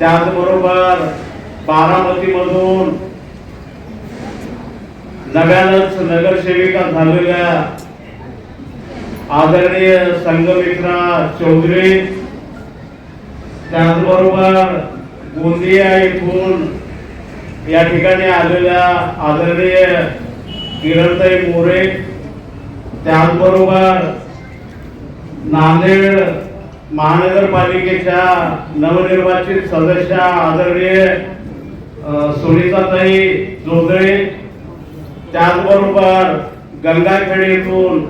त्याचबरोबर बारामतीमधून नव्यानंच नगरसेविका झालेल्या आदरणीय संघमित्रा चौधरी, त्याचबरोबर गोंदिया येथून या ठिकाणी आलेल्या आदरणीय किरणताई मोरे, त्याचबरोबर नांदेड महानगरपालिकेच्या नवनिर्वाचित सदस्य आदरणीय सुनीताताई जोगळे, त्याचबरोबर गंगाखेड येथून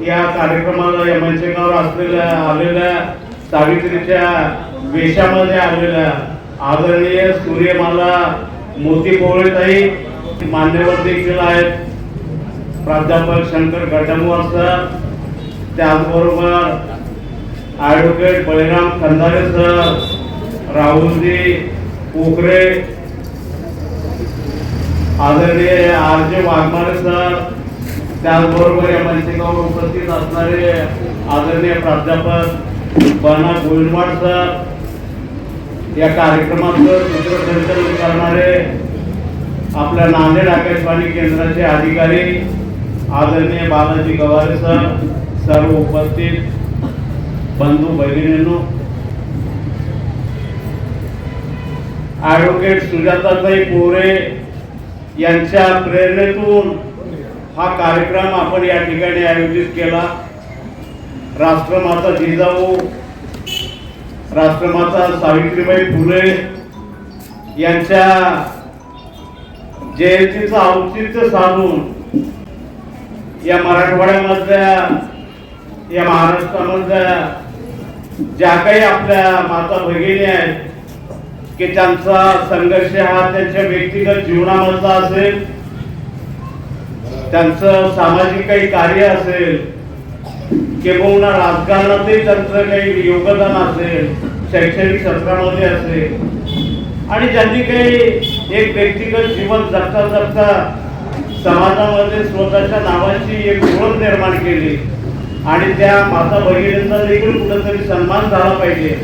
या कार्यक्रमाला या मंचावर असलेल्या आलेल्या सावित्रीच्या वेशामध्ये आलेल्या आदरणीय सूर्यमाला मोती पोवळेताई, मान्यवर देखील आहेत, प्राध्यापक शंकर घटमवार सर, त्याचबरोबर ॲडव्होकेट बळीराम खंदारे सर, राहुलजी पोखरे, आदरणीय आर.जे. वाघमारे सर, त्याचबरोबर या मंचावर उपस्थित असणारे आदरणीय प्राध्यापक बना गोविंदवाड सर, या कार्यक्रमाचं सूत्रसंचालन करणारे आपल्या नांदेड आकाशवाणी केंद्राचे अधिकारी आदरणीय बालाजी गवारे सर, सर्व उपस्थित बंधू भगिनींनो, ॲडव्होकेट सुजाताताई पोरे यांच्या प्रेरणेतून हा कार्यक्रम आपण या ठिकाणी आयोजित केला। राष्ट्रमाता जिजाऊ, राष्ट्रमाता सावित्रीबाई फुले यांच्या जयंतीचं औचित्य साधून या मराठवाड्यामधल्या, या महाराष्ट्रामधल्या ज्या काही आपल्या माता भगिनी आहेत की त्यांचा संघर्ष हा त्यांच्या व्यक्तिगत जीवनामधला असेल, त्यांचं सामाजिक काही कार्य असेल किंवा राजकारणातही त्यांचं काही योगदान असेल, शैक्षणिक क्षेत्रामध्ये असेल, आणि ज्यांनी काही एक व्यक्तिगत जीवन जगता जगता समाजामध्ये स्वतःच्या नावाची एक ओळख निर्माण केली आणि त्या माता भगिनींचा देखील कुठेतरी सन्मान झाला पाहिजे।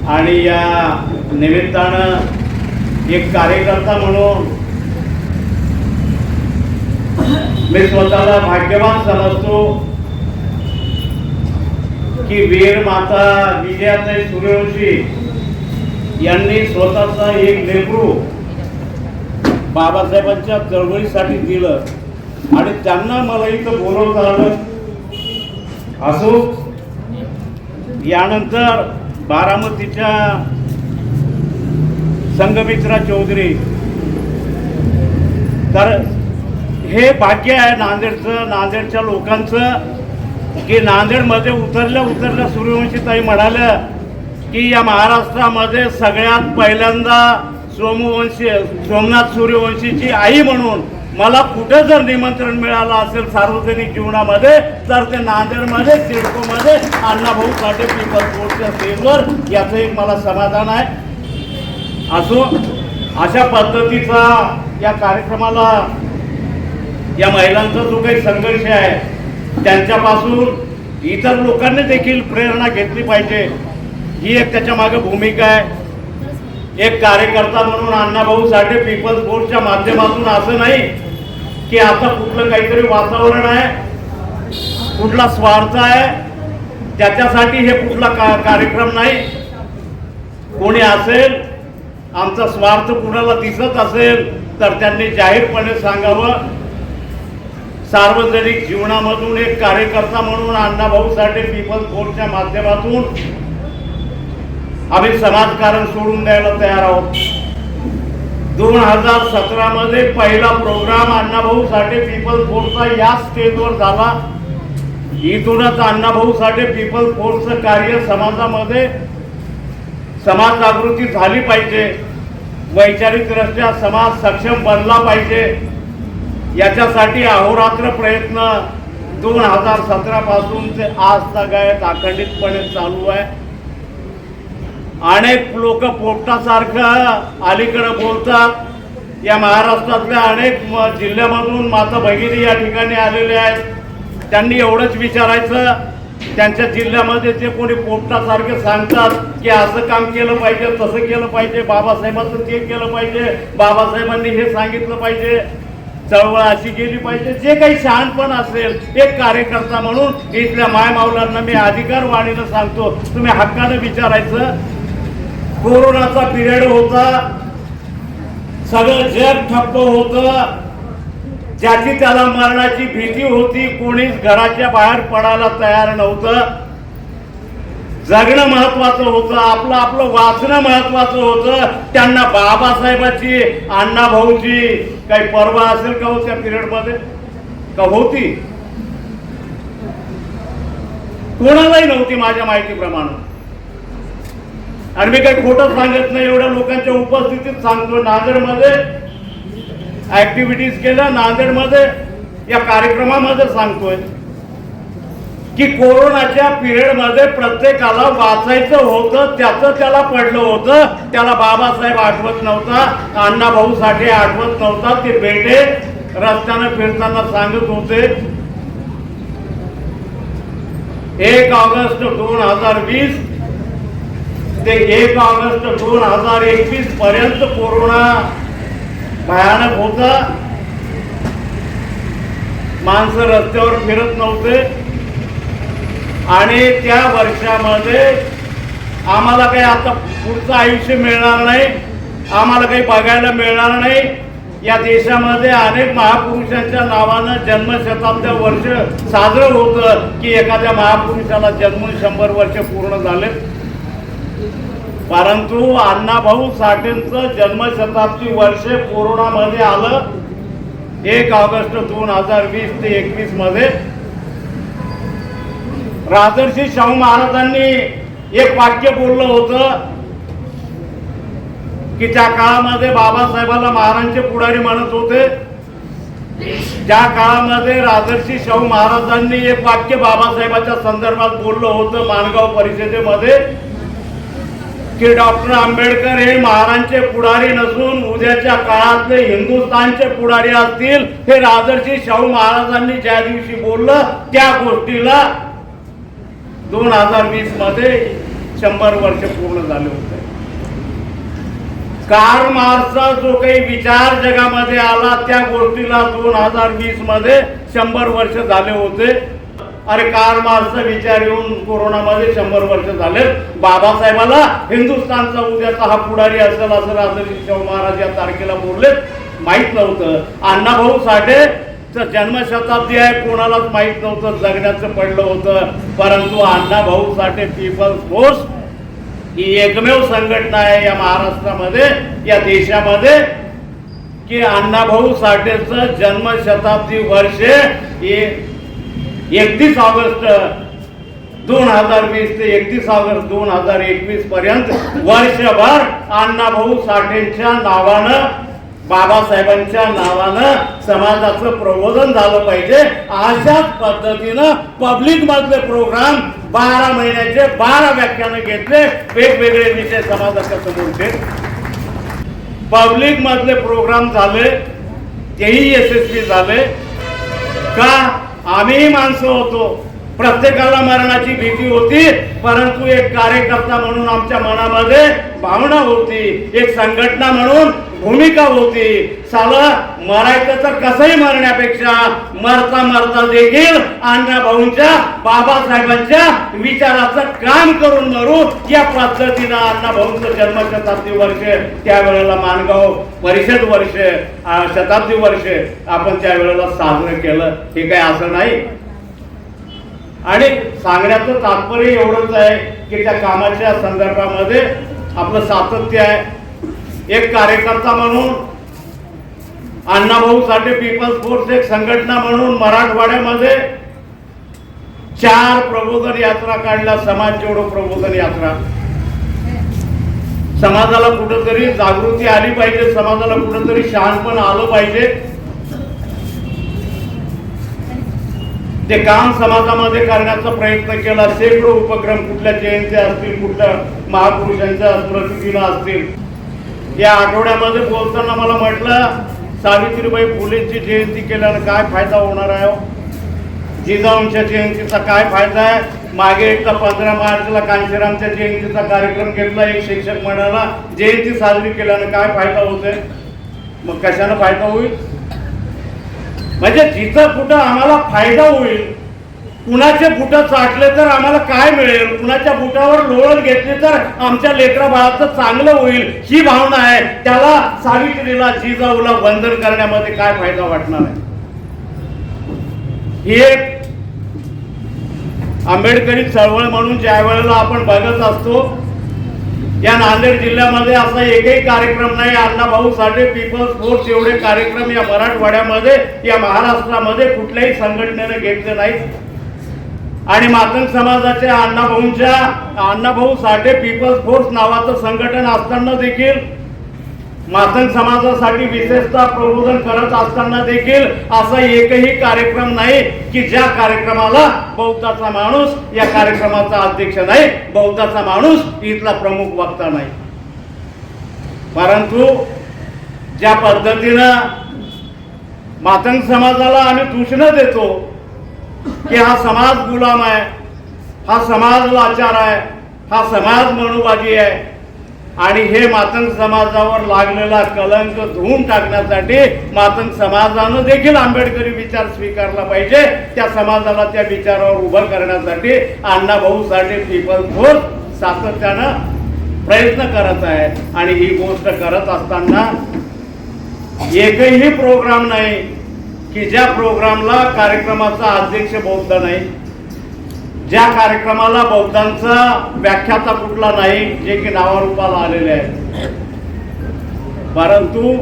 आणि या निमित्तानं एक कार्यकर्ता म्हणून मी स्वतःला भाग्यवान समजतो की वीर माता विजयाताई सूर्यवंशी यांनी स्वतःचा एक लेकरू बाबासाहेबांच्या चळवळीसाठी दिलं आणि त्यांना मला इथं बोलवलं आलं। असो, यानंतर बारामतीच्या संघमित्रा चौधरी, तर हे भाग्य आहे नांदेडचं, नांदेडच्या लोकांचं की नांदेडमध्ये उतरल्या सूर्यवंशीताई म्हणाल्या की या महाराष्ट्रामध्ये सगळ्यात पहिल्यांदा सोमनाथ सूर्यवंशीची आई म्हणून मला कुठे जर निमंत्रण मिळालं असेल सार्वजनिक जीवनामध्ये तर ते नांदेडमध्ये, सिडकोमध्ये अण्णाभाऊ साठे पीपल्स बोर्डच्या स्टेजवर, याचं एक मला समाधान आहे। असो, अशा पद्धतीचा या कार्यक्रमाला या महिलांचा जो काही संघर्ष आहे त्यांच्यापासून इतर लोकांनी देखील प्रेरणा घेतली पाहिजे, ही एक त्याच्या मागे भूमिका आहे। एक कार्यकर्ता म्हणून अण्णाभाऊ साठे पीपल्स बोर्डच्या माध्यमातून असं नाही की आता कुठलं काहीतरी वातावरण आहे, कुठला स्वार्थ आहे, त्याच्यासाठी हे कुठला कार्यक्रम नाही। कोणी असेल आमचा स्वार्थ कुणाला दिसत असेल तर त्यांनी जाहीरपणे सांगावं। सार्वजनिक जीवनामधून एक कार्यकर्ता म्हणून अण्णाभाऊ साठे पीपल्स बोर्डच्या माध्यमातून आम्ही समाजकारण सोडून द्यायला तयार आहोत। 2017 मध्ये पहिला प्रोग्राम अण्णाभाऊ साठे पीपल्स बोर्डचा या स्टेजवर झाला। इथूनच अण्णाभाऊ साठे पीपल्स बोर्डचं कार्य समाजामध्ये समाज जागृती झाली पाहिजे, वैचारिकदृष्ट्या समाज सक्षम बनला पाहिजे, याच्यासाठी अहोरात्र प्रयत्न 2017 पासून ते आज तक अखंडितपणे चालू आहे। अनेक लोक पोपटासारखं अलीकडे बोलतात। या महाराष्ट्रातल्या अनेक जिल्ह्यामधून माता भगिनी या ठिकाणी आलेले आहेत। त्यांनी एवढंच विचारायचं त्यांच्या जिल्ह्यामध्ये जे कोणी पोपटासारखे सांगतात की असं काम केलं पाहिजे, तसं केलं पाहिजे, बाबासाहेबांचं ते केलं पाहिजे, बाबासाहेबांनी हे सांगितलं पाहिजे, चळवळ अशी गेली पाहिजे, जे काही शहाणपण असेल, एक कार्यकर्ता म्हणून इथल्या मायमाऊलांना मी अधिकार वाणीनं सांगतो, तुम्ही हक्कानं विचारायचं. कोरोनाचा पिरियड होता, सगळं जग ठप्प होतं, ज्याची त्याला मरणाची भीती होती, कोणीच घराच्या बाहेर पडायला तयार नव्हतं. जगणं महत्वाचं होतं, आपलं आपलं वाचणं महत्वाचं होतं. त्यांना बाबासाहेबाची, अण्णाभाऊची काही पर्वा असेल का हो त्या पिरियड मध्ये? का होती? कोणालाही नव्हती माझ्या माहितीप्रमाणे. आणि मी काही खोटं सांगत नाही, एवढ्या लोकांच्या उपस्थितीत सांगतो. नांदेडमध्ये ऍक्टिव्हिटीज केल्या, नांदेडमध्ये या कार्यक्रमामध्ये सांगतोय की कोरोनाच्या पिरियड मध्ये प्रत्येकाला वाचायचं होतं, त्याचं त्याला पडलं होतं. त्याला बाबासाहेब आठवत नव्हता, अण्णाभाऊ साठे आठवत नव्हता. ते बेटे रस्त्यानं फिरताना सांगत होते 1 ऑगस्ट 2020 ते 1 ऑगस्ट 2021 पर्यंत कोरोना भयानक होता. माणसं रस्त्यावर फिरत नव्हते आणि त्या वर्षामध्ये आम्हाला काही आता पुढचं आयुष्य मिळणार नाही, आम्हाला काही बघायला मिळणार नाही. या देशामध्ये अनेक महापुरुषांच्या नावानं जन्मशताब्दी वर्ष साजरं होतं की एखाद्या महापुरुषाला जन्मून 100 वर्ष पूर्ण झाले. परंतु अण्णाभाऊ साठेंचं जन्मशताब्दी वर्ष कोरोनामध्ये आलं 1 ऑगस्ट 2020 ते 21 मध्ये. राजर्षी शाहू महाराजांनी एक वाक्य बोललं होतं की त्या काळामध्ये बाबासाहेबाला महाराजांचे पुढारी म्हणत होते. ज्या काळामध्ये राजर्षी शाहू महाराजांनी एक वाक्य बाबासाहेबांच्या संदर्भात बोललं होतं माणगाव परिषदेमध्ये की डॉक्टर आंबेडकर हे महाराजांचे पुढारी नसून उद्याच्या काळातले हिंदुस्थानचे पुढारी असतील. हे राजर्षी शाहू महाराजांनी ज्या दिवशी बोललं त्या गोष्टीला 2020 मध्ये 100 वर्ष पूर्ण झाले होते. कार्ल मार्क्सचा जो काही विचार जगामध्ये आला त्या गोष्टीला 2020 मध्ये 100 वर्ष झाले होते. अरे कार्ल मार्क्सचा विचार येऊन कोरोनामध्ये 100 वर्ष झाले. बाबासाहेबाला हिंदुस्थानचा उद्याचा हा पुढारी असेल असं राजर्षी शाहू महाराज या तारखेला बोलले, माहित नव्हतं. अण्णाभाऊ साठे जन्मशताब्दी आहे, कोणालाच माहित नव्हतं, जगण्याचं पडलं होतं. परंतु अण्णाभाऊ साठे पीपल्स फोर्स ही एकमेव संघटना आहे या महाराष्ट्रामध्ये, या देशामध्ये की अण्णाभाऊ साठेचं जन्मशताब्दी वर्ष 31 ऑगस्ट 2020 ते 31 ऑगस्ट 2021 पर्यंत वर्षभर अण्णाभाऊ साठेंच्या नावानं, बाबासाहेबांच्या नावानं समाजाचं प्रबोधन झालं पाहिजे. अशाच पद्धतीनं पब्लिक मधले प्रोग्राम 12 महिन्याचे 12 व्याख्यानं घेतले, वेगवेगळे विषय समाजाच्या समोर ठेवले. पब्लिक मधले प्रोग्राम झाले, तेही यशस्वी झाले. का? आम्ही माणसं होतो, प्रत्येकाला मरणाची भीती होती, परंतु एक कार्यकर्ता म्हणून आमच्या मनामध्ये भावना होती, एक संघटना म्हणून भूमिका होती. साला मरायचं तर कसंही मरण्यापेक्षा मरता मरता देखील अण्णाभाऊंच्या, बाबासाहेबांच्या विचाराचं काम करून मरू, या पद्धतीनं अण्णाभाऊंचं जन्मशताब्दी वर्ष, त्यावेळेला माणगाव परिषद वर्ष, शताब्दी वर्ष आपण त्यावेळेला साजरं केलं. हे काय असं नाही. आणि सांगण्याचं तात्पर्य एवढंच आहे की त्या कामाच्या संदर्भामध्ये आपलं सातत्य आहे. एक कार्यकर्ता म्हणून अण्णाभाऊ साठे पीपल्स फोर्स एक संघटना म्हणून मराठवाड्यामध्ये 4 प्रबोधन यात्रा काढल्या. समाज जोडो प्रबोधन यात्रा. समाजाला कुठंतरी जागृती आली पाहिजे, समाजाला कुठंतरी शहाणपण आलं पाहिजे. ते काम समाजामध्ये करण्याचा प्रयत्न केला. शेकडो उपक्रम, कुठल्या जयंत्या असतील, कुठल्या महापुरुषांच्या स्मृतिदिन असतील. या आठवड्यामध्ये बोलताना मला म्हटलं सावित्रीबाई फुलेंची जयंती केल्यानं काय फायदा होणार आहे, जिजाऊंच्या जयंतीचा काय फायदा आहे. मागे एकदा 15 मार्चला कांशीरामच्या जयंतीचा कार्यक्रम घेतला, एक शिक्षक मंडळाला जयंती साजरी केल्यानं काय फायदा होतोय? मग कशानं फायदा होईल? म्हणजे जिथं कुठं आम्हाला फायदा होईल, कुणाचे बुटं चाटले तर आम्हाला काय मिळेल, कुणाच्या बुटावर लोळण घेतली तर आमच्या लेकरा बाळाचं चांगलं होईल, ही भावना आहे. त्याला सावित्रीला जिजाऊला वंदन करण्यामध्ये काय फायदा वाटणार आहे? ही एक आंबेडकरी चळवळ म्हणून ज्या वेळेला आपण बघत असतो, या नांदेड जिल्ह्यामध्ये असा एकही कार्यक्रम नाही, अण्णाभाऊ साठे पीपल्स फोर्स एवढे कार्यक्रम या मराठवाड्यामध्ये, या महाराष्ट्रामध्ये कुठल्याही संघटनेने घेतले नाहीत. आणि मातंग समाजाच्या अण्णाभाऊ साठे पीपल्स फोर्स नावाचं संघटन असताना देखील, मातंग समाजासाठी विशेषतः प्रबोधन करत असताना देखील असा एकही कार्यक्रम नाही की ज्या कार्यक्रमाला बौद्धाचा माणूस या कार्यक्रमाचा अध्यक्ष नाही, बौद्धाचा माणूस इथला प्रमुख वक्ता नाही. परंतु ज्या पद्धतीनं मातंग समाजाला आम्ही दूषणं देतो की हा समाज गुलाम आहे, हा समाज लाचार आहे, हा समाज मनुवादी आहे, आणि हे मातंग समाजावर लागलेला कलंक धुवून टाकण्यासाठी मातंग समाजानं देखील आंबेडकरी विचार स्वीकारला पाहिजे. त्या समाजाला त्या विचारावर उभं करण्यासाठी अण्णाभाऊ साठे पीपल्स फोर्स सातत्यानं प्रयत्न करत आहे. आणि ही गोष्ट करत असताना एकही प्रोग्राम नाही की ज्या प्रोग्रामला कार्यक्रमाचा अध्यक्ष बौद्ध नाही, ज्या कार्यक्रमाला बौद्धांचा व्याख्याता कुठला नाही, जे की नावारूपाला आलेले आहे. परंतु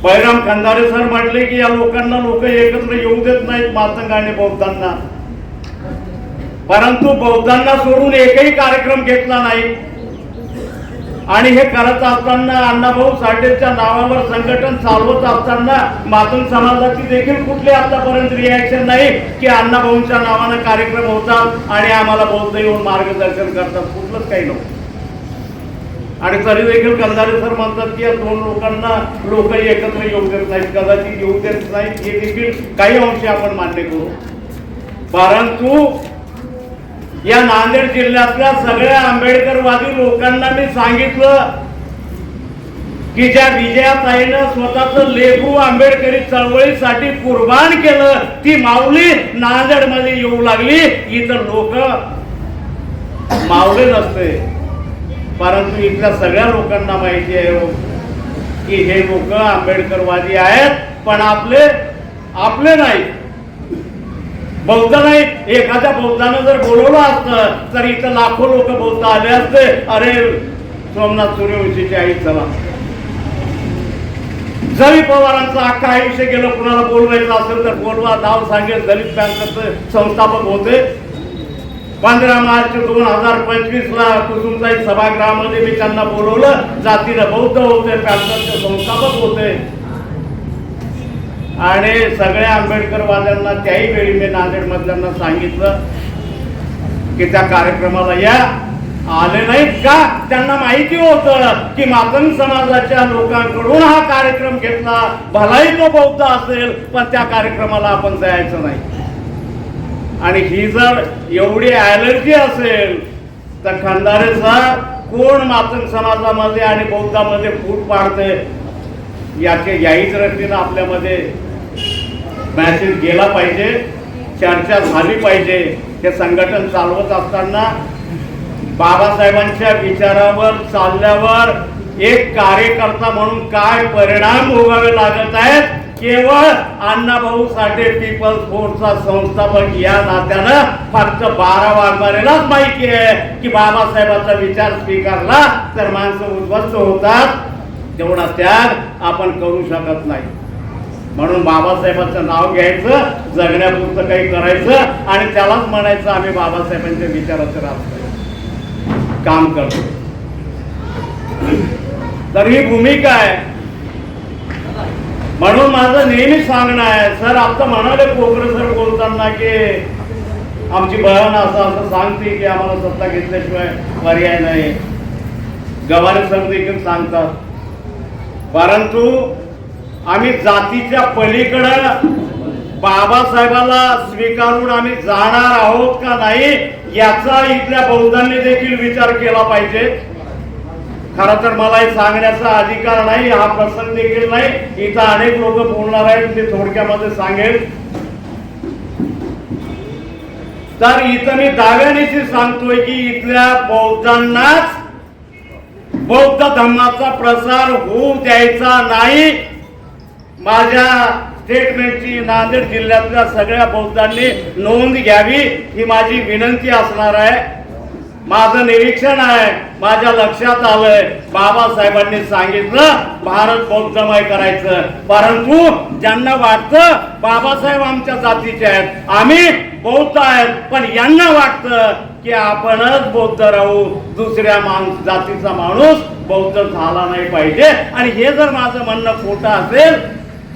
बैराम खंदारे सर म्हटले की या लोकांना लोक एकत्र येऊ देत नाहीत, मातंग आणि बौद्धांना. परंतु बौद्धांना सोडून एकही कार्यक्रम घेतला नाही. आणि हे करत असताना अण्णाभाऊ साठेच्या नावावर संघटन चालवत असताना मातंग समाजाची देखील कुठली आतापर्यंत रिॲक्शन नाही की अण्णाभाऊंच्या नावानं कार्यक्रम होतात आणि आम्हाला बौद्ध येऊन मार्गदर्शन करतात, कुठलंच काही नव्हतं. आणि तरी देखील कंधारे सर म्हणतात की या दोन लोकांना लोक एकत्र येऊ देत नाहीत, कदाचित येऊ देत नाहीत, हे देखील काही अंशी आपण मान्य करू. परंतु या नांदेड जिल्ह्यातल्या सगळ्या आंबेडकरवादी लोकांना मी सांगितलं की ज्या विजयाताईनं स्वतःचं लेकरू आंबेडकरी चळवळीसाठी कुर्बान केलं, ती माऊली नांदेडमध्ये येऊ लागली. इथं लोक मावले नसते, परंतु इथल्या सगळ्या लोकांना माहिती आहे की हे लोक आंबेडकरवादी आहेत, पण आपले नाही, बौद्ध नाही. एखाद्या बौद्धानं जर बोलवलं असतं तर इथं लाखो लोक बौद्ध आले असते. अरे सोमनाथ सूर्यवंशीची आई चला. जरी पवारांचं अख्खा आयुष्य गेलं, कुणाला बोलवायचं असेल तर बोलवा, नाव सांगेल. दलित बँकेचे संस्थापक होते. 15 मार्च 2025ला कुसुमताई सभागृहामध्ये मी त्यांना बोलवलं. जातीनं बौद्ध होते, पॅन्थरचे संस्थापक होते. आणि सगळ्या आंबेडकरवाद्यांना त्याही वेळी मी नांदेड मधल्यांना सांगितलं की त्या कार्यक्रमाला या. आले नाहीत का? त्यांना माहिती होतं की मातंग समाजाच्या लोकांकडून हा कार्यक्रम घेतला, भलाही तो बौद्ध असेल, पण त्या कार्यक्रमाला आपण जायचं नाही. आणि ही जर एवढी ॲलर्जी असेल तर खंदारे सर कोण मातंग समाजामध्ये आणि बौद्धामध्ये फूट पाडते याही दृष्टीनं आपल्यामध्ये मॅसेज गेला पाहिजे, चर्चा झाली पाहिजे. हे संघटन चालवत असताना बाबासाहेबांच्या विचारावर चालल्यावर एक कार्यकर्ता म्हणून काय परिणाम भोगावे लागत आहेत, केवळ अण्णाभाऊ साठे पीपल्स फोर्सचा संस्थापक या नात्यानं फक्त 12 वाघमारेलाच माहिती आहे की बाबासाहेबांचा विचार स्वीकारला तर माणसं उद्ध्वस्त होतात. तेवढा त्याग आपण करू शकत नाही. म्हणून बाबासाहेबांचं नाव घ्यायचं, जगण्यापुरतं काही करायचं आणि त्यालाच म्हणायचं आम्ही बाबासाहेबांच्या विचाराचं राष्ट्र काम करतो. तर ही भूमिका आहे. म्हणून माझं नेहमी सांगणं आहे, सर आता म्हणाले कोकरे सर बोलताना की आमची बहीण असं सांगते की आम्हाला सत्ता घेतल्याशिवाय पर्याय नाही. गवारे सर देखील सांगतात. परंतु आम्ही जातीच्या पलीकडं बाबासाहेबाला स्वीकारून आम्ही जाणार आहोत का नाही याचा इथल्या बौद्धांनी देखील विचार केला पाहिजे. खरं तर मला हे सांगण्याचा अधिकार नाही, हा प्रसंग देखील नाही. इथं अनेक लोक बोलणार आहेत, ते थोडक्यामध्ये सांगेल. तर इथं मी दाव्यानिशी सांगतोय की इथल्या बौद्धांनाच बौद्ध धर्माचा प्रसार होऊ द्यायचा नाही. माझ्या स्टेटमेंटची नांदेड जिल्ह्यातल्या सगळ्या बौद्धांनी नोंद घ्यावी ही माझी विनंती असणार आहे. माझं निरीक्षण आहे, माझ्या लक्षात आलंय बाबासाहेबांनी सांगितलं भारत बौद्धमय करायचं, परंतु ज्यांना वाटतं बाबासाहेब आमच्या जातीचे आहेत, आम्ही बौद्ध आहेत, पण यांना वाटतं की आपणच बौद्ध राहू, दुसऱ्या जातीचा माणूस बौद्ध झाला नाही पाहिजे. आणि हे जर माझं म्हणणं खोटं असेल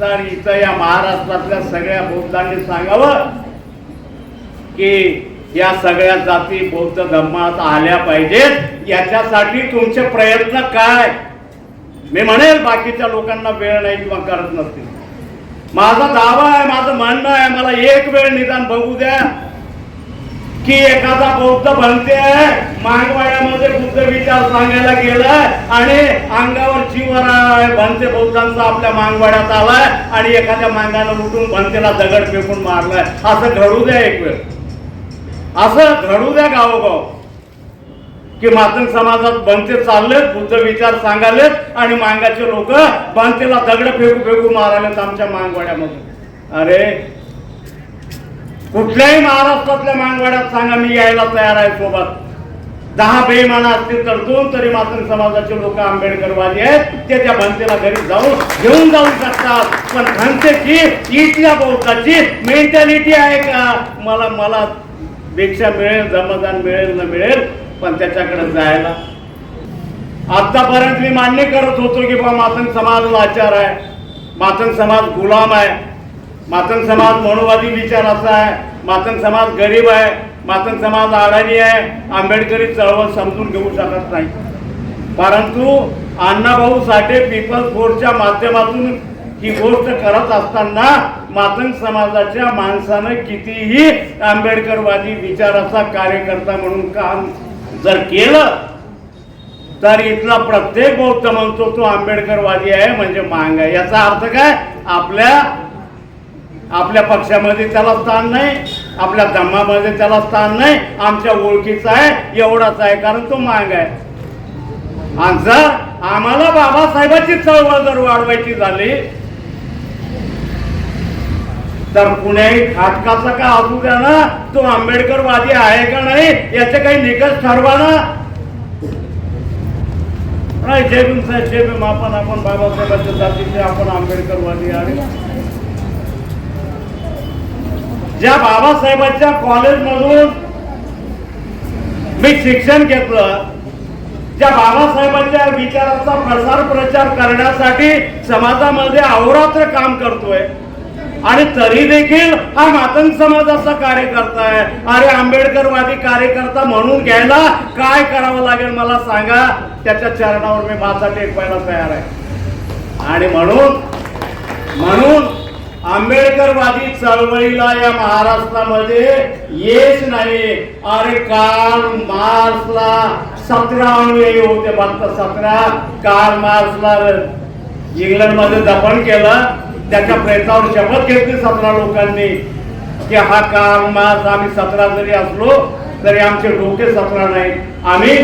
तर इथं या महाराष्ट्रातल्या सगळ्या बौद्धांनी सांगावं की या सगळ्या जाती बौद्ध धर्मात आल्या पाहिजेत. याच्यासाठी तुमचे प्रयत्न काय? मी म्हणेल बाकीच्या लोकांना वेळ नाही किंवा करत नसतील. माझा दावा आहे, माझं म्हणणं आहे, मला एक वेळ निदान बघू द्या की एखादा बौद्ध बनते मागवाड्यामध्ये बुद्ध विचार सांगायला गेलाय आणि अंगावर जीवर बनते बौद्धांचा आपल्या मागवाड्यात आलाय आणि एखाद्या मांगानं उठून बनतेला दगड फेकून मारलाय. असं घडू द्या एक वेळ, असं घडू द्या गावोगाव की मातंग समाजात बनते चाललेत, बुद्ध विचार सांगालेत आणि मांगाचे लोक बनतेला दगड फेकू फेकू मारालेत आमच्या मागवाड्यामध्ये. अरे कुठल्याही महाराष्ट्रातल्या मागवाड्यात सांगा, मी यायला तयार आहे. सोबत 10 बेईमान असतील तर 2 तरी मातंग समाजाचे लोक आंबेडकरवादी आहेत, ते त्या बनतेला घरी जाऊन घेऊन जाऊ शकतात. पण बनतेची इथल्या बौद्धाची मेंटॅलिटी आहे का? मला भिक्षा मिळेल, जन्मदान मिळेल न मिळेल, पण त्याच्याकडे जायला आतापर्यंत मी मान्य करत होतो की बा मातंग समाज लाचार आहे, मातंग समाज गुलाम आहे, मातंग समाज मनोवादी विचाराचा आहे, मातंग समाज गरीब आहे, मातंग समाज अडाणी आहे, आंबेडकरी चळवळ समजून घेऊ शकत नाही. परंतु अण्णाभाऊ साठे पीपल्स फोर्सच्या माध्यमातून ही गोष्ट करत असताना मातंग समाजाच्या माणसानं कितीही आंबेडकरवादी विचाराचा कार्यकर्ता म्हणून काम जर केलं तर इथला प्रत्येक बौद्ध म्हणतो तो आंबेडकरवादी आहे म्हणजे मांग आहे. याचा अर्थ काय? आपल्या पक्षामध्ये त्याला स्थान नाही, आपल्या धर्मामध्ये त्याला स्थान नाही, आमच्या ओळखीचा आहे एवढाच आहे कारण तो मांग आहे. आणि जर आम्हाला बाबासाहेबांची चळवळ जर वाढवायची झाली तर कुण्याही खाटकाचा का असू द्या ना, तो आंबेडकरवादी आहे का नाही याचे काही निकष ठरवा ना. जे बिन साहेब जे बिन आपण बाबासाहेबांच्या जातीचे आपण आंबेडकरवादी आहे. ज्या बाबासाहेबांच्या कॉलेजमधून मी शिक्षण घेतलं, ज्या बाबासाहेबांच्या विचाराचा प्रसार प्रचार करण्यासाठी समाजामध्ये अहोरात्र काम करतोय आणि तरी देखील हा मातंग समाजाचा कार्यकर्ता आहे. अरे आंबेडकरवादी कार्यकर्ता म्हणून घ्यायला काय करावं लागेल मला सांगा? त्याच्या चरणावर मी माथा टेकवायला तयार आहे. आणि म्हणून आंबेडकरवादी चळवळीला या महाराष्ट्रामध्ये येच नाही. अरे कार्ल मार्क्सला 17 अनुयायी होते, फक्त 17. कार्ल मार्क्सला इंग्लंडमध्ये दफन केलं, त्याच्या प्रेतावर शपथ घेतली 17 लोकांनी की हा कार्ल मार्क्स, आम्ही 17 जरी असलो तरी आमचे डोके 17 नाही, आम्ही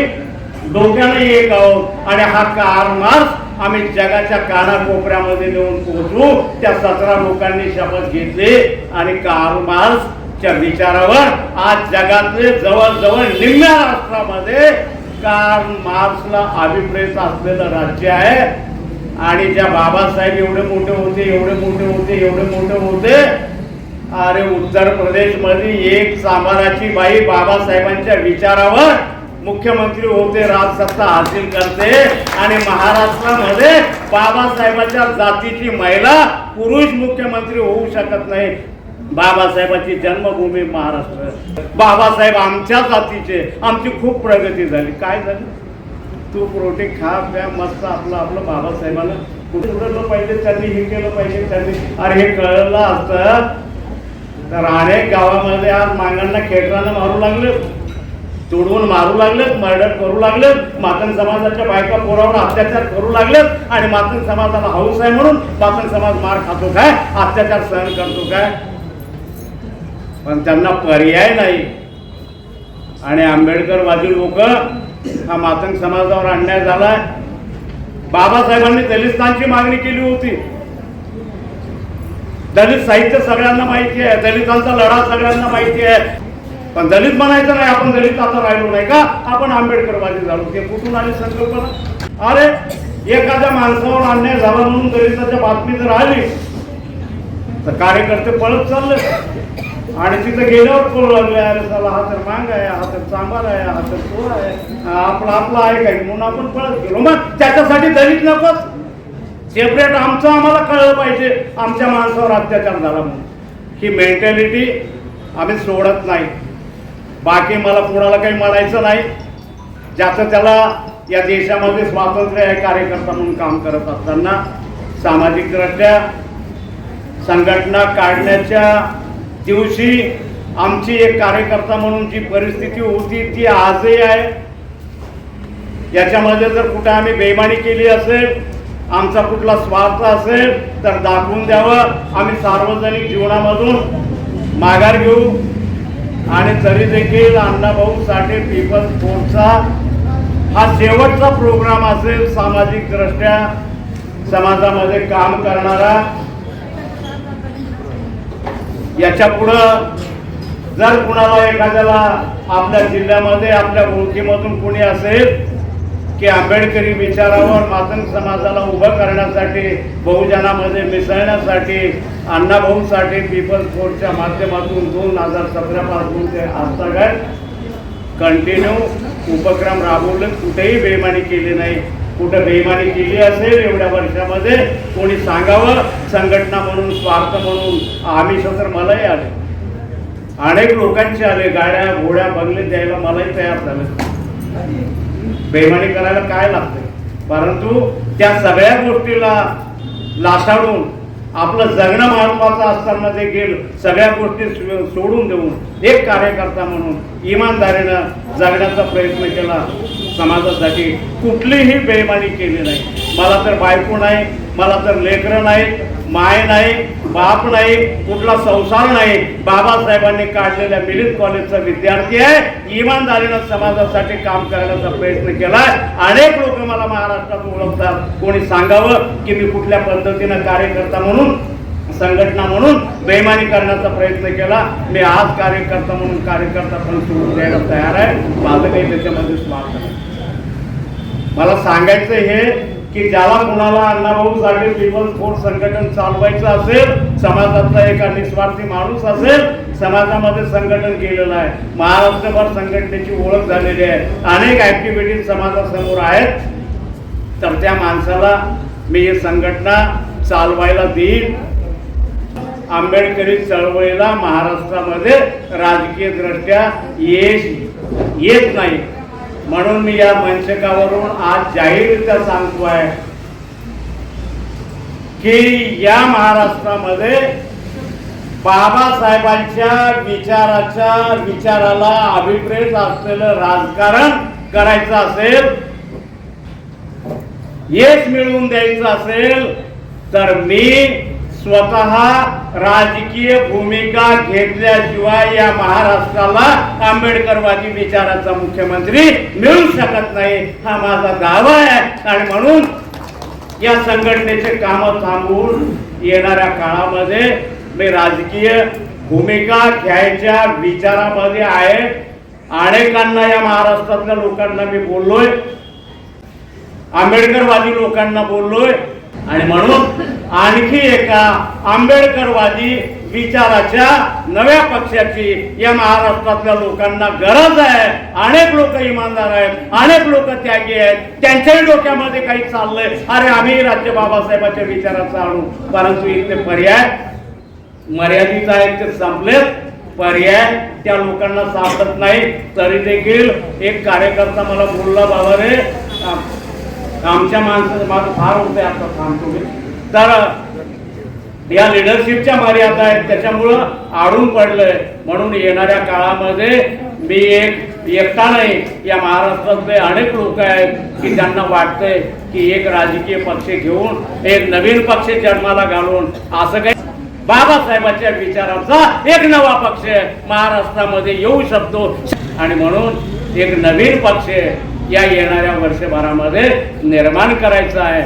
डोक्याने एक आहोत आणि हा कार्ल मार्क्स आम्ही जगाच्या कानाकोपऱ्यामध्ये नेऊन पोहोचू. त्या 17 लोकांनी शपथ घेतली आणि कार्ल मार्क्सच्या विचारावर आज जगातले जवळजवळ निम्म्या राष्ट्रामध्ये कार्ल मार्क्सला अभिप्रेत असलेलं राज्य आहे. आणि ज्या बाबासाहेब एवढे मोठे होते, अरे उत्तर प्रदेश मध्ये एक सांबाराची बाई बाबासाहेबांच्या विचारावर मुख्यमंत्री होते, राजसत्ता हासिल करते. आणि महाराष्ट्रामध्ये बाबासाहेबांच्या जातीची महिला पुरुष मुख्यमंत्री होऊ शकत नाही. बाबासाहेबांची जन्मभूमी महाराष्ट्र. बाबासाहेब आमच्या जातीचे, आमची खूप प्रगती झाली. काय झाली? तूप रोटी खा प्या मस्त आपलं बाबासाहेबांना कुठे पाहिजे, त्यांनी हे केलं पाहिजे, त्यांनी. अरे हे कळलं असतं तर अनेक गावामध्ये आज मांगांना खेटरानं मारू लागले, तोडवून मारू लागलेत, मर्डर करू लागलेत, मातंग समाजाच्या बायका पोरावर अत्याचार करू लागलेत आणि मातंग समाजाला हौस आहे म्हणून मातंग समाज मार खातो काय, अत्याचार सहन करतो काय, पण त्यांना पर्याय नाही. आणि आंबेडकरवादी लोक हा मातंग समाजावर अन्याय झालाय. बाबासाहेबांनी दलितांची मागणी केली होती. दलित साहित्य सगळ्यांना माहिती आहे, दलितांचा लढा सगळ्यांना माहिती आहे, पण दलित म्हणायचं नाही आपण दलित आता राहिलो नाही का, आपण आंबेडकरवादी झालो. ते कुठून आली संकल्पना? अरे एखाद्या माणसावर अन्याय झाला म्हणून दलिताच्या बातमी जर आली तर कार्यकर्ते पळत चालले आणि तिथे गेल्यावर पळू लागले, अरे चला हा तर मांग आहे, हा तर चांबार आहे, हा तर चोर आहे, आपला आहे काही म्हणून आपण पळत गेलो. मग त्याच्यासाठी दलित नकोच, सेपरेट आमचं आम्हाला कळलं पाहिजे आमच्या माणसावर अत्याचार झाला म्हणून. ही मेंटॅलिटी आम्ही सोडत नाही. बाकी मला कोणाला काही म्हणायचं नाही. ज्याचं त्याला या देशामध्ये स्वातंत्र्य आहे, कार्यकर्ता म्हणून काम करत असताना सामाजिकदृष्ट्या संघटना काढण्याच्या दिवशी आमची एक कार्यकर्ता म्हणून जी परिस्थिती होती ती आजही आहे. याच्यामध्ये जर कुठे आम्ही बेईमानी केली असेल, आमचा कुठला स्वार्थ असेल तर दाखवून द्यावं. आम्ही सार्वजनिक जीवनामधून माघार घेऊ. आणि तरी देखील अण्णाभाऊ साठे पीपल्स फोर्सचा हा शेवटचा प्रोग्राम असेल सामाजिक दृष्ट्या समाजामध्ये काम करणारा. याच्या पुढं जर कुणाला एखाद्याला आपल्या जिल्ह्यामध्ये आपल्या ओळखीमधून कोणी असेल की आंबेडकरी विचारावर मातंग समाजाला उभं करण्यासाठी, बहुजनामध्ये मिसळण्यासाठी अण्णाभाऊ साठे पीपल्स फोर्सच्या माध्यमातून 2017 पासून ते आजतागायत कंटिन्यू उपक्रम राबवले. कुठेही बेईमानी केली नाही. कुठं बेईमानी केली असेल एवढ्या वर्षामध्ये कोणी सांगावं. संघटना म्हणून, स्वार्थ म्हणून आमिष तर मलाही आले, अनेक लोकांचे आले, गाड्या घोड्या बंगले द्यायला मलाही तयार झाले. बेईमानी करायला काय लागते, परंतु त्या सगळ्या गोष्टीला लासाडून आपलं जगणं महत्वाचं असताना देखील सगळ्या गोष्टी सोडून देऊन एक कार्यकर्ता म्हणून इमानदारीनं जगण्याचा प्रयत्न केला. समाजासाठी कुठलीही बेईमानी केली नाही. मला तर बायको नाही, मला तर लेकरं नाही, माय नाही, बाप नाही, कुठला संसार नाही. बाबासाहेबांनी काढलेल्या मिलिंद कॉलेजचा विद्यार्थी आहे. इमानदारीनं समाजासाठी काम करण्याचा प्रयत्न केलाय. अनेक लोक मला महाराष्ट्रात ओळखतात. कोणी सांगावं की मी कुठल्या पद्धतीनं कार्यकर्ता म्हणून, संघटना म्हणून बेईमानी करण्याचा प्रयत्न केला. मी आज कार्यकर्ता म्हणून कार्यकर्ता पण सोडून द्यायला तयार आहे. माझं काही त्याच्यामध्ये स्वार्थ नाही. मला सांगायचं हे की ज्याला कुणाला अण्णाभाऊ साठे पीपल्स फोर्स संघटन चालवायचं असेल, समाजातला एका निस्वार्थी माणूस असेल, समाजामध्ये संघटन केलेलं आहे, महाराष्ट्रभर संघटनेची ओळख झालेली आहे, अनेक ऍक्टिव्हिटीज समाजासमोर आहेत, तर त्या माणसाला मी ही संघटना चालवायला देईन. आंबेडकरी चळवळीला महाराष्ट्रामध्ये राजकीय दृष्ट्या यश येत नाही म्हणून मी या मंचकावरून आज जाहीररित्या सांगतोय की या महाराष्ट्रामध्ये बाबासाहेबांच्या विचाराला अभिप्रेत असलेलं राजकारण करायचं असेल, यश मिळवून द्यायचं असेल तर मी स्वतः राजकीय भूमिका घेतल्याशिवाय या महाराष्ट्राला आंबेडकरवादी विचाराचा मुख्यमंत्री मिळू शकत नाही, हा माझा दावा आहे. आणि म्हणून या संघटनेचे काम थांबवून येणाऱ्या काळामध्ये मी राजकीय भूमिका घ्यायच्या विचारामध्ये आहे. अनेकांना या महाराष्ट्रातल्या लोकांना मी बोललोय, आंबेडकरवादी लोकांना बोललोय. आणि म्हणून आणखी एका आंबेडकरवादी विचाराच्या नव्या पक्षाची या महाराष्ट्रातल्या लोकांना गरज आहे. अनेक लोक इमानदार आहेत, अनेक लोक त्यागी आहेत, त्यांच्याही डोक्यामध्ये काही चाललंय, अरे आम्ही राज्य बाबासाहेबांच्या विचाराचा आणू, परंतु इथे पर्याय मर्यादित आहेत, ते संपलेत. पर्याय त्या लोकांना सापडत नाही. तरी देखील एक कार्यकर्ता मला बोलला, बाबा रे आमच्या माणसाचं माझं फार होते, आता थांबतो मी. तर या लिडरशिपच्या मर्यादा आहेत, त्याच्यामुळं आडून पडलंय. म्हणून येणाऱ्या काळामध्ये मी एकटा नाही, या महाराष्ट्रातले अनेक लोक आहेत की त्यांना वाटतंय की एक राजकीय पक्ष घेऊन एक नवीन पक्ष जन्माला घालून असं काही बाबासाहेबांच्या विचारांचा एक नवा पक्ष महाराष्ट्रामध्ये येऊ शकतो. आणि म्हणून एक नवीन पक्ष या येणाऱ्या वर्षभरामध्ये निर्माण करायचा आहे.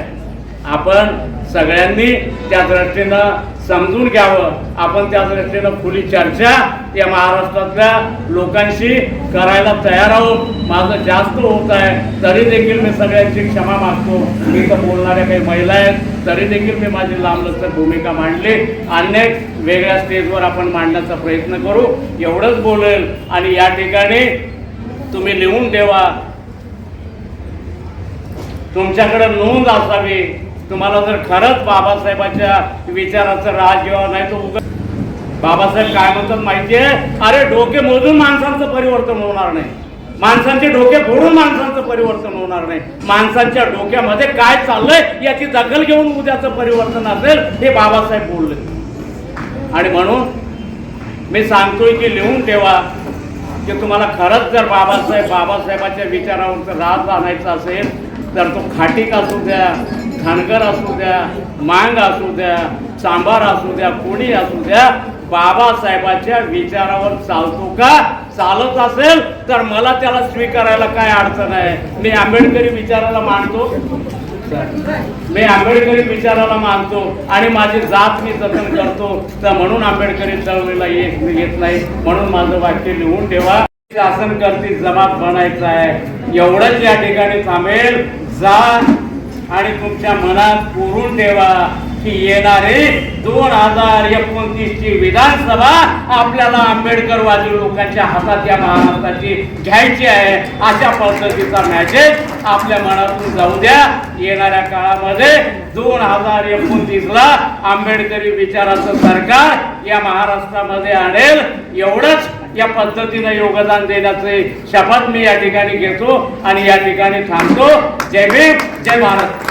आपण सगळ्यांनी त्या दृष्टीनं समजून घ्यावं. आपण त्या दृष्टीनं खुली चर्चा या महाराष्ट्रातल्या लोकांशी करायला तयार आहोत. माझं जास्त होत आहे तरी देखील मी सगळ्यांची क्षमा मागतो. मी तर बोलणाऱ्या काही महिला आहेत तरी देखील मी माझी लांबलचक भूमिका मांडली. अनेक वेगळ्या स्टेजवर आपण मांडण्याचा प्रयत्न करू एवढंच बोलेल. आणि या ठिकाणी तुम्ही लिहून ठेवा, तुमच्याकडे नोंद असावी. तुम्हाला जर खरंच बाबासाहेबांच्या विचाराचं राज जेव्हा नाही तो बाबासाहेब काय म्हणतात माहितीये, अरे डोके मोजून माणसांचं परिवर्तन होणार नाही, माणसांचे डोके फोडून माणसांचं परिवर्तन होणार नाही. माणसांच्या डोक्यामध्ये काय चाललंय याची दखल घेऊन उद्याचं परिवर्तन असेल हे बाबासाहेब बोलले. आणि म्हणून मी सांगतोय की लिहून ठेवा की तुम्हाला खरंच जर बाबासाहेबांच्या विचारावरचं राज आणायचं असेल तर तो खाटीक असू द्या, धनगर असू द्या, मांग असू द्या, सांबार असू द्या, कोणी असू द्या, बाबासाहेबांच्या विचारावर चालतो का? चालत असेल तर मला त्याला स्वीकारायला काय अडचण आहे. मी आंबेडकरी विचाराला मानतो आणि माझी जात मी जतन करतो. तर म्हणून आंबेडकरी चळवळीला येत नाही. म्हणून माझं वाक्य लिहून ठेवा, शासन करती जमात बनायचं आहे. एवढंच या ठिकाणी थांबेल. जा आणि तुमच्या मनात पुरून ठेवा की येणारे 2029 ची विधानसभा आपल्याला आंबेडकरवादी लोकांच्या हातात या महाराष्ट्राची घ्यायची आहे. अशा पद्धतीचा मॅसेज आपल्या मनातून जाऊ द्या. येणाऱ्या काळामध्ये 2029ला आंबेडकरी विचाराचं सरकार या महाराष्ट्रामध्ये आणेल. एवढंच या पद्धतीनं योगदान देण्याचे शपथ मी या ठिकाणी घेतो आणि या ठिकाणी थांबतो. जय भीम, जय महाराष्ट्र.